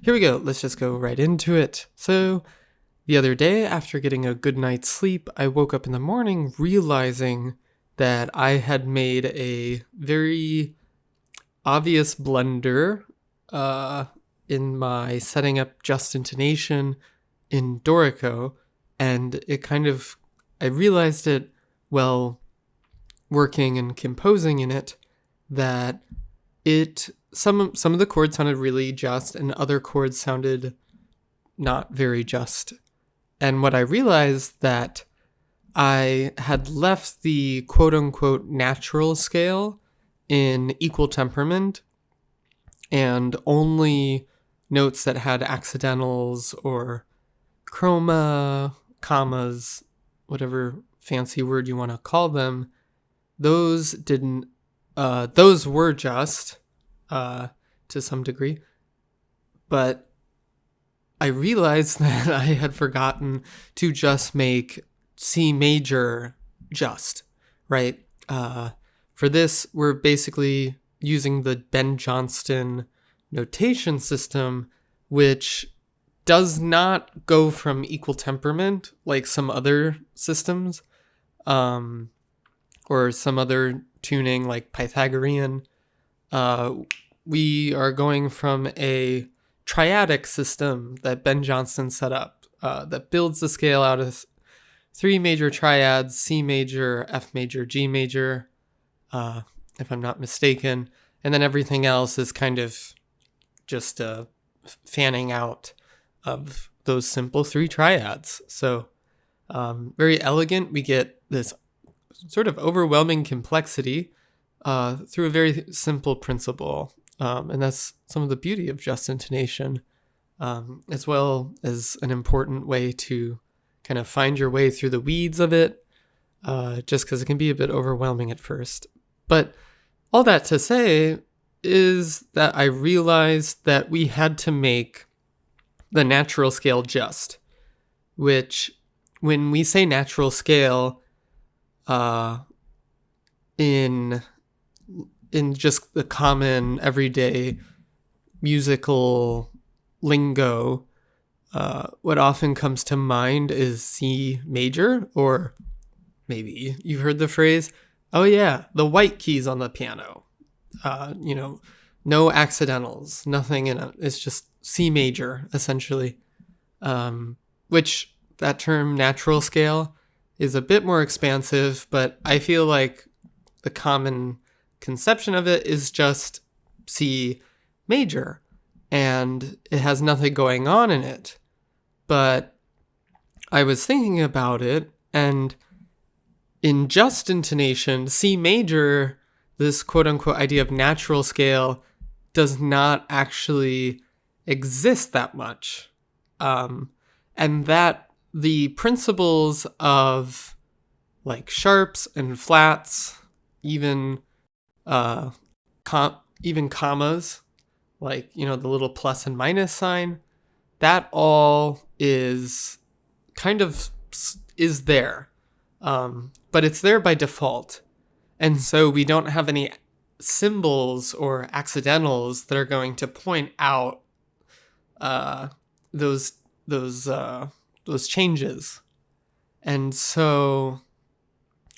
Here we go. Let's just go right into it. So, the other day, after getting a good night's sleep, I woke up in the morning realizing that I had made a very obvious blunder in my setting up just intonation in Dorico, and I realized it while working and composing in it that some of the chords sounded really just and other chords sounded not very just. And what I realized that I had left the quote-unquote natural scale in equal temperament, and only notes that had accidentals or chroma, commas, whatever fancy word you want to call them, those were just to some degree. But I realized that I had forgotten to just make C major just, right? For this, we're basically using the Ben Johnston notation system, which does not go from equal temperament like some other systems, or some other tuning like Pythagorean. We are going from a triadic system that Ben Johnston set up, that builds the scale out of three major triads: C major, F major, G major, if I'm not mistaken. And then everything else is kind of just fanning out of those simple three triads. So very elegant. We get this sort of overwhelming complexity through a very simple principle. And that's some of the beauty of just intonation, as well as an important way to kind of find your way through the weeds of it, just because it can be a bit overwhelming at first. But all that to say is that I realized that we had to make the natural scale just, which when we say natural scale, in just the common everyday musical lingo, what often comes to mind is C major, or maybe you've heard the phrase, oh yeah, the white keys on the piano. No accidentals, nothing in it. It's just C major, essentially. Which that term natural scale is a bit more expansive, but I feel like the common conception of it is just C major, and it has nothing going on in it. But I was thinking about it, and in just intonation, C major, this quote-unquote idea of natural scale, does not actually exist that much. And that the principles of like sharps and flats, even commas, like, the little plus and minus sign, that all is there. But it's there by default. And so we don't have any symbols or accidentals that are going to point out those changes. And so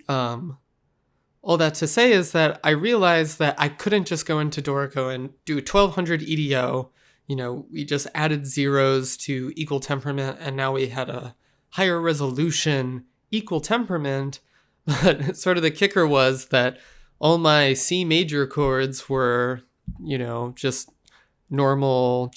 all that to say is that I realized that I couldn't just go into Dorico and do 1200 EDO. We just added zeros to equal temperament, and now we had a higher resolution equal temperament. But sort of the kicker was that all my C major chords were, just normal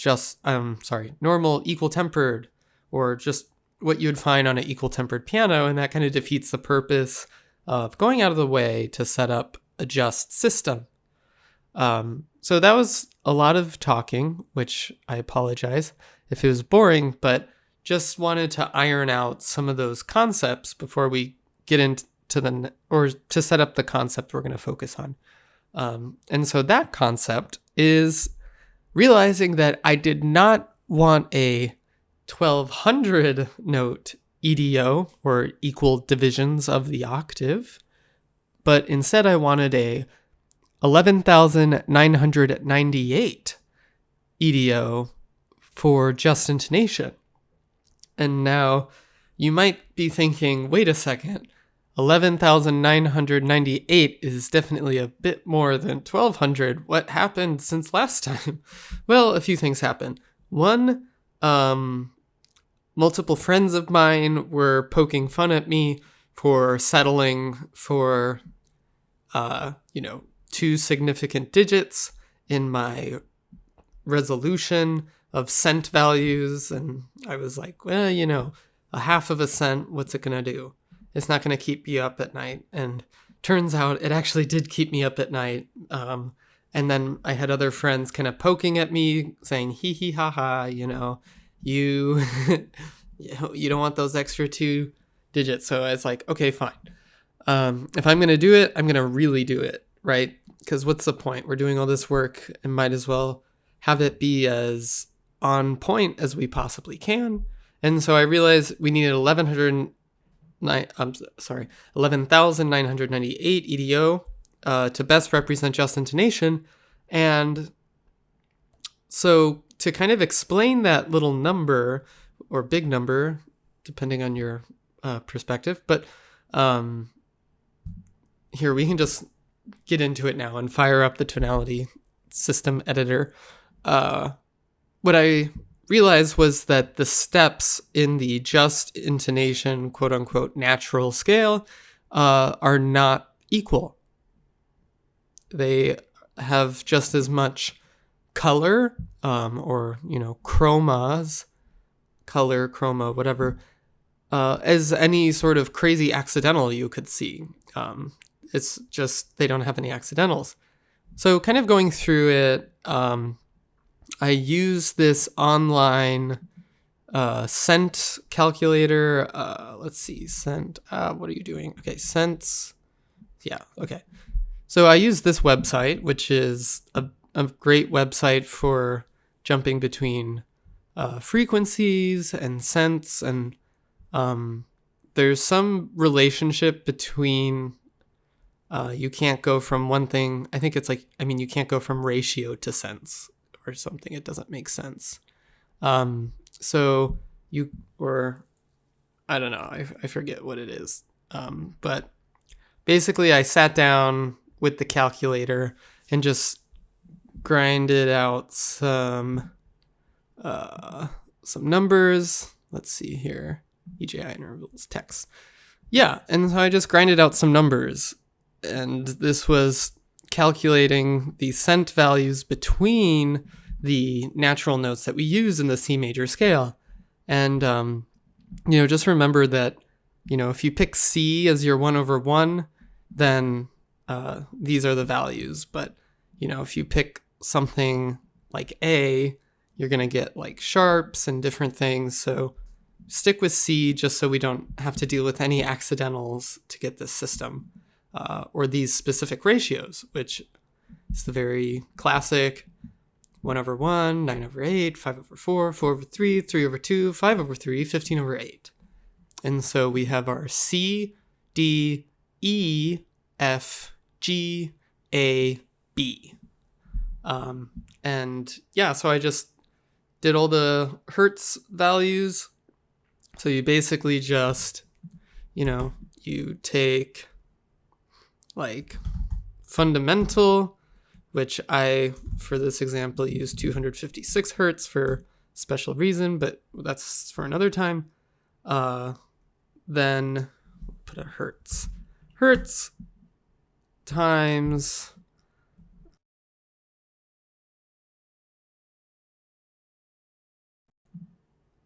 equal tempered, or just what you'd find on an equal tempered piano. And that kind of defeats the purpose of going out of the way to set up a just system. So that was a lot of talking, which I apologize if it was boring, but just wanted to iron out some of those concepts before we get into to set up the concept we're going to focus on. And so that concept is realizing that I did not want a 1200 note EDO, or equal divisions of the octave, but instead I wanted a 11,998 EDO for just intonation. And now you might be thinking, wait a second, 11,998 is definitely a bit more than 1,200. What happened since last time? Well, a few things happened. One, multiple friends of mine were poking fun at me for settling for, two significant digits in my resolution of cent values. And I was like, well, a half of a cent, what's it going to do? It's not going to keep you up at night. And turns out it actually did keep me up at night. And then I had other friends kind of poking at me saying, hee hee ha ha, you you don't want those extra 2 digits. So I was like, okay, fine. If I'm going to do it, I'm going to really do it, right? Because what's the point? We're doing all this work and might as well have it be as on point as we possibly can. And so I realized we needed 11,998 EDO to best represent just intonation. And so to kind of explain that little number or big number, depending on your perspective, but here we can just get into it now and fire up the Tonality System editor. What I realized was that the steps in the just intonation, quote unquote, natural scale are not equal. They have just as much color or, chromas, color, chroma, whatever, as any sort of crazy accidental you could see. It's just they don't have any accidentals. So kind of going through it, I use this online cent calculator. Let's see, cent. What are you doing? Okay, cents. Yeah, okay. So I use this website, which is a great website for jumping between frequencies and cents. And there's some relationship between you can't go from one thing. I think it's you can't go from ratio to cents or something. It doesn't make sense. So I don't know, I forget what it is. But basically I sat down with the calculator and just grinded out some numbers. Let's see here. EJI intervals text. Yeah, and so I just grinded out some numbers. And this was calculating the cent values between the natural notes that we use in the C major scale. And, just remember that, if you pick C as your 1/1, then these are the values. But, if you pick something like A, you're going to get like sharps and different things. So stick with C just so we don't have to deal with any accidentals to get this system. Or these specific ratios, which is the very classic 1/1, 9/8, 5/4, 4/3, 3/2, 5/3, 15/8. And so we have our C, D, E, F, G, A, B. So I just did all the Hertz values. So you basically just, you take like fundamental, which I, for this example, use 256 Hertz for special reason, but that's for another time. Then put a Hertz. Hertz times...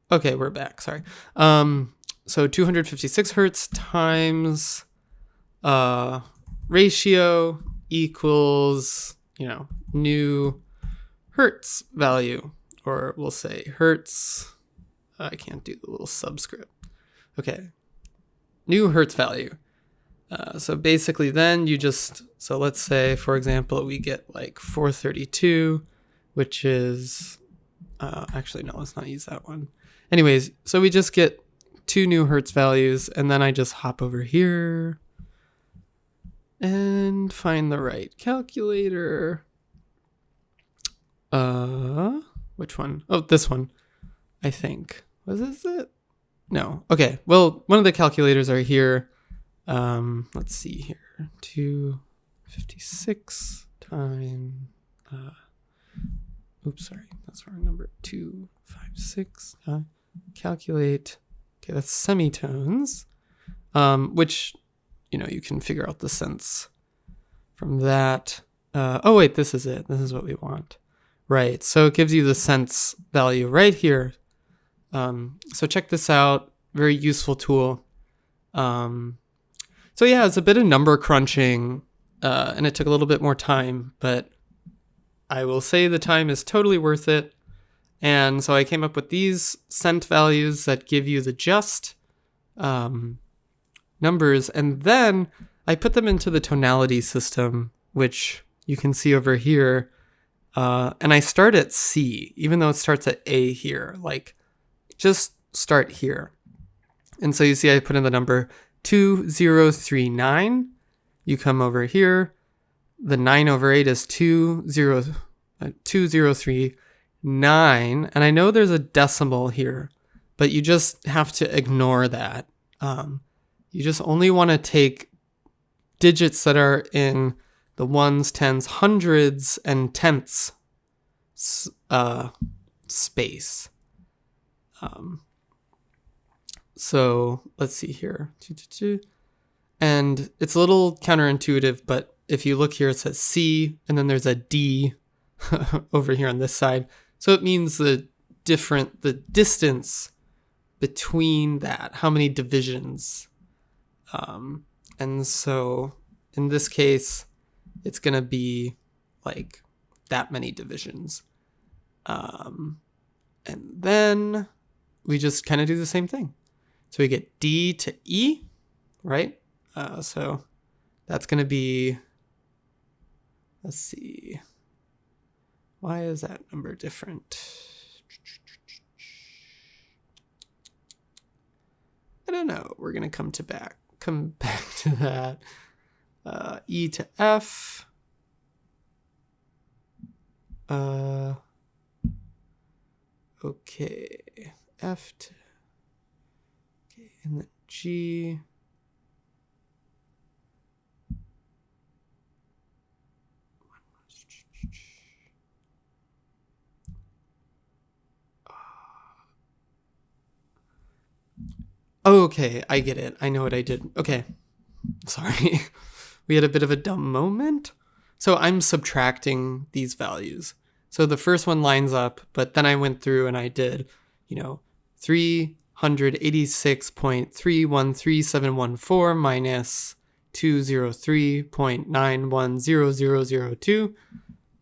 Okay, we're back, sorry. So 256 Hertz times ratio equals, new Hertz value, or we'll say Hertz. I can't do the little subscript. Okay, new Hertz value. So basically then so let's say, for example, we get like 432, which is, actually, no, let's not use that one. Anyways, so we just get 2 new Hertz values, and then I just hop over here and find the right calculator. Which one? Oh, this one. I think. Was this it? No. Okay. Well, one of the calculators are here. Let's see here. 256 times. Oops, sorry. That's the wrong number. 256. Calculate. Okay, that's semitones. Which, you can figure out the sense from that. Oh, wait, this is it. This is what we want. Right. So it gives you the sense value right here. So check this out. Very useful tool. So yeah, it's a bit of number crunching, and it took a little bit more time, but I will say the time is totally worth it. And so I came up with these cent values that give you the just numbers, and then I put them into the tonality system, which you can see over here. And I start at C, even though it starts at A here. Like, just start here. And so you see I put in the number 2039. You come over here. The 9 over 8 is 2039. And I know there's a decimal here, but you just have to ignore that. You just only want to take digits that are in the ones, tens, hundreds, and tenths space. So let's see here. And it's a little counterintuitive, but if you look here, it says C, and then there's a D over here on this side. So it means the distance between that, how many divisions. And so in this case, it's going to be like that many divisions. And then we just kind of do the same thing. So we get D to E, right? So that's going to be, let's see. Why is that number different? I don't know. We're going to come back to that. E to F. Okay. F to, okay, and then G. Okay, I get it. I know what I did. Okay. Sorry. We had a bit of a dumb moment. So I'm subtracting these values. So the first one lines up, but then I went through and I did, 386.313714 minus 203.910002.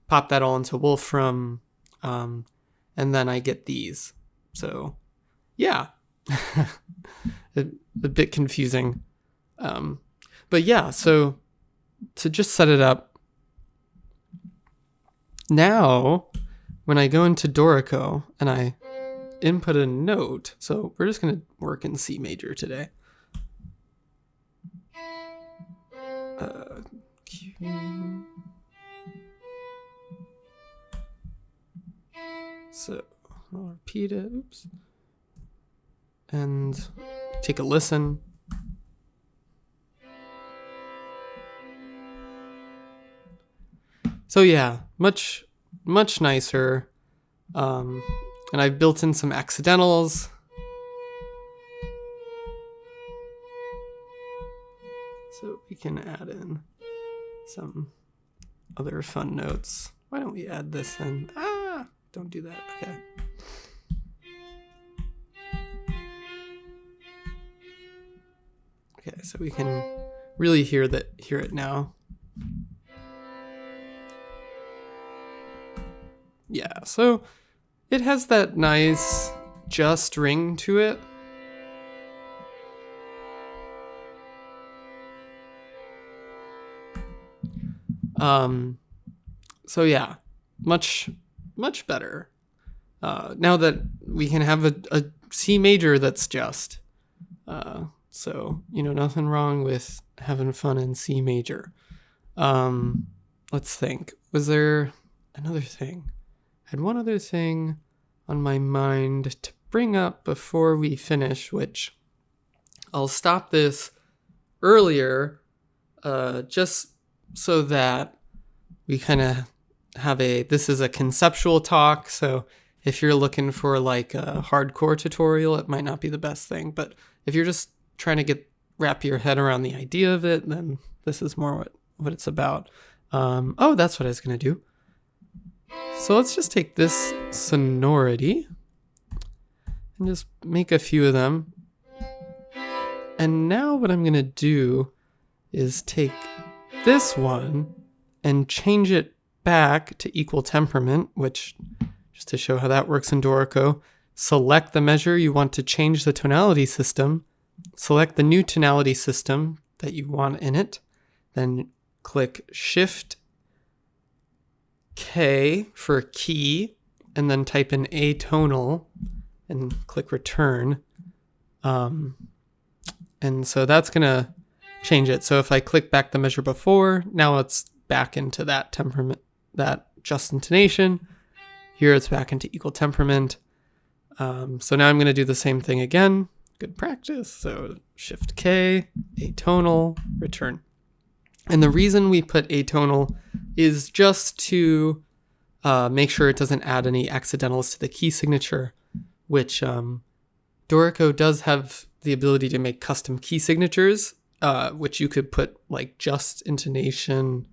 Pop that all into Wolfram, and then I get these. So, yeah. a bit confusing. But yeah, so to just set it up, now when I go into Dorico and I input a note, so we're just going to work in C major today. Q. So I'll repeat it. Oops. And take a listen. So yeah, much nicer. And I've built in some accidentals. So we can add in some other fun notes. Why don't we add this in? Don't do that. Okay. Okay, so we can really hear it now. Yeah, so it has that nice just ring to it. So yeah, much better. Now that we can have a C major that's just. So, nothing wrong with having fun in C major. Let's think. Was there another thing? I had one other thing on my mind to bring up before we finish, which I'll stop this earlier, just so that we kind of have this is a conceptual talk. So if you're looking for like a hardcore tutorial, it might not be the best thing. But if you're just trying to wrap your head around the idea of it, then this is more what it's about. That's what I was going to do. So let's just take this sonority and just make a few of them. And now what I'm going to do is take this one and change it back to equal temperament, which, just to show how that works in Dorico, select the measure you want to change the tonality system, select the new tonality system that you want in it, then click Shift K for key, and then type in atonal and click return. And so that's going to change it. So if I click back the measure before, now it's back into that temperament, that just intonation. Here it's back into equal temperament. So now I'm going to do the same thing again. Good practice. So Shift K, atonal, return. And the reason we put atonal is just to make sure it doesn't add any accidentals to the key signature, which Dorico does have the ability to make custom key signatures, which you could put like just intonation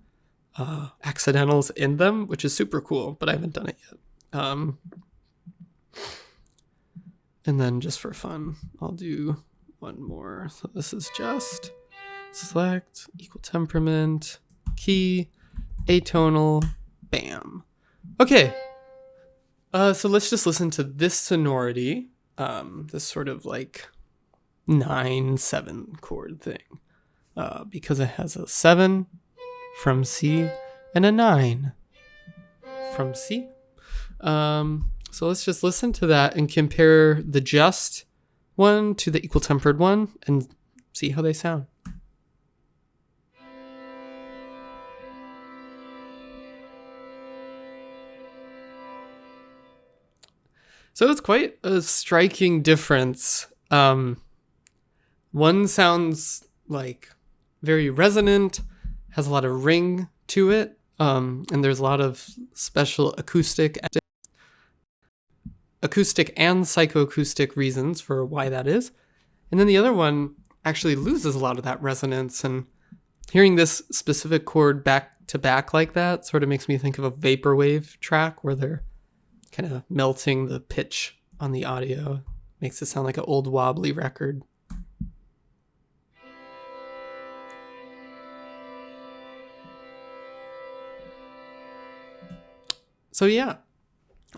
accidentals in them, which is super cool, but I haven't done it yet. And then just for fun, I'll do one more. So this is just select, equal temperament, key, atonal, bam. Okay. So let's just listen to this sonority, this sort of like 9/7 chord thing, because it has a 7 from C and a 9 from C. So let's just listen to that and compare the just one to the equal tempered one and see how they sound. So it's quite a striking difference. One sounds like very resonant, has a lot of ring to it, and there's a lot of special acoustic and psychoacoustic reasons for why that is. And then the other one actually loses a lot of that resonance, and hearing this specific chord back to back like that sort of makes me think of a vaporwave track where they're kind of melting the pitch on the audio. Makes it sound like an old wobbly record. So yeah,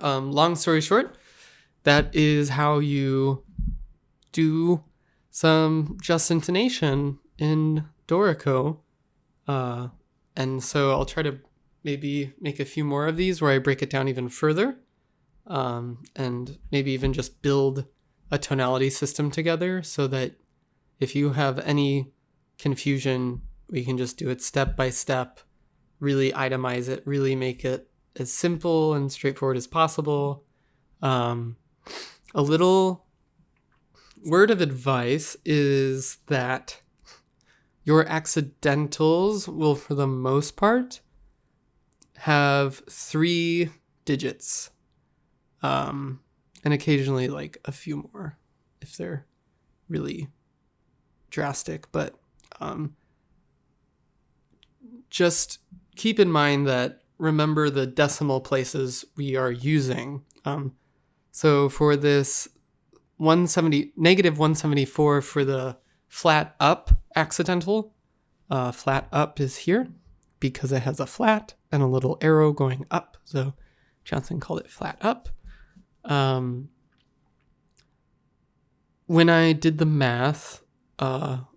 long story short, that is how you do some just intonation in Dorico. And so I'll try to maybe make a few more of these where I break it down even further. And maybe even just build a tonality system together so that if you have any confusion, we can just do it step by step, really itemize it, really make it as simple and straightforward as possible. A little word of advice is that your accidentals will, for the most part, have 3 digits. And occasionally like a few more if they're really drastic. But just keep in mind that remember the decimal places we are using. So for this negative 174 for the flat up accidental, flat up is here because it has a flat and a little arrow going up. So Johnson called it flat up. When I did the math,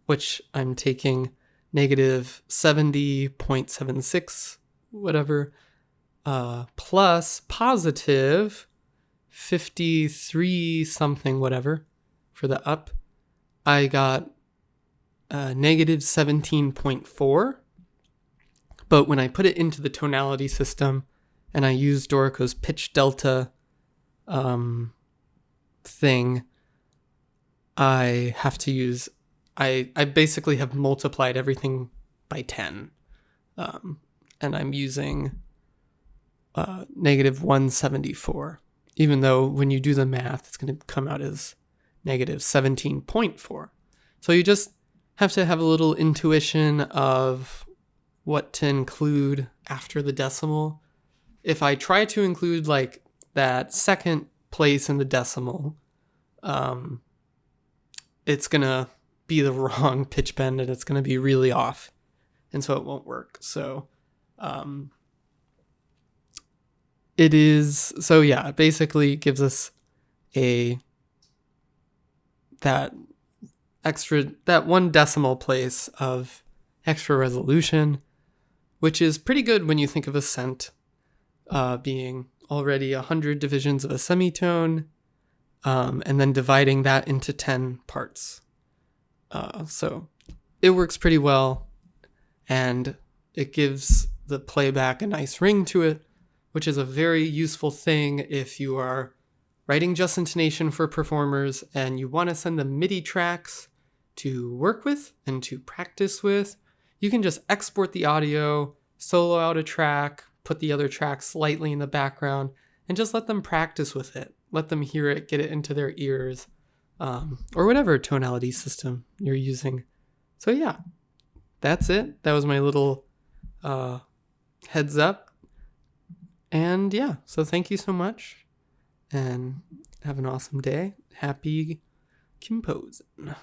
which I'm taking negative 70.76, whatever, plus positive 53 something, whatever, for the up, I got negative 17.4. But when I put it into the tonality system and I used Dorico's pitch delta thing, I have to use, I basically have multiplied everything by 10. And I'm using negative 174, even though when you do the math, it's going to come out as negative 17.4. So you just have to have a little intuition of what to include after the decimal. If I try to include like that second place in the decimal, it's going to be the wrong pitch bend and it's going to be really off. And so it won't work. So it basically gives us that one decimal place of extra resolution, which is pretty good when you think of a cent being already 100 divisions of a semitone, and then dividing that into 10 parts. So it works pretty well, and it gives the playback a nice ring to it, which is a very useful thing if you are writing just intonation for performers and you want to send them MIDI tracks to work with and to practice with. You can just export the audio, solo out a track, put the other track slightly in the background, and just let them practice with it. Let them hear it, get it into their ears, or whatever tonality system you're using. So yeah, that's it. That was my little heads up. And yeah, so thank you so much, and have an awesome day. Happy composing.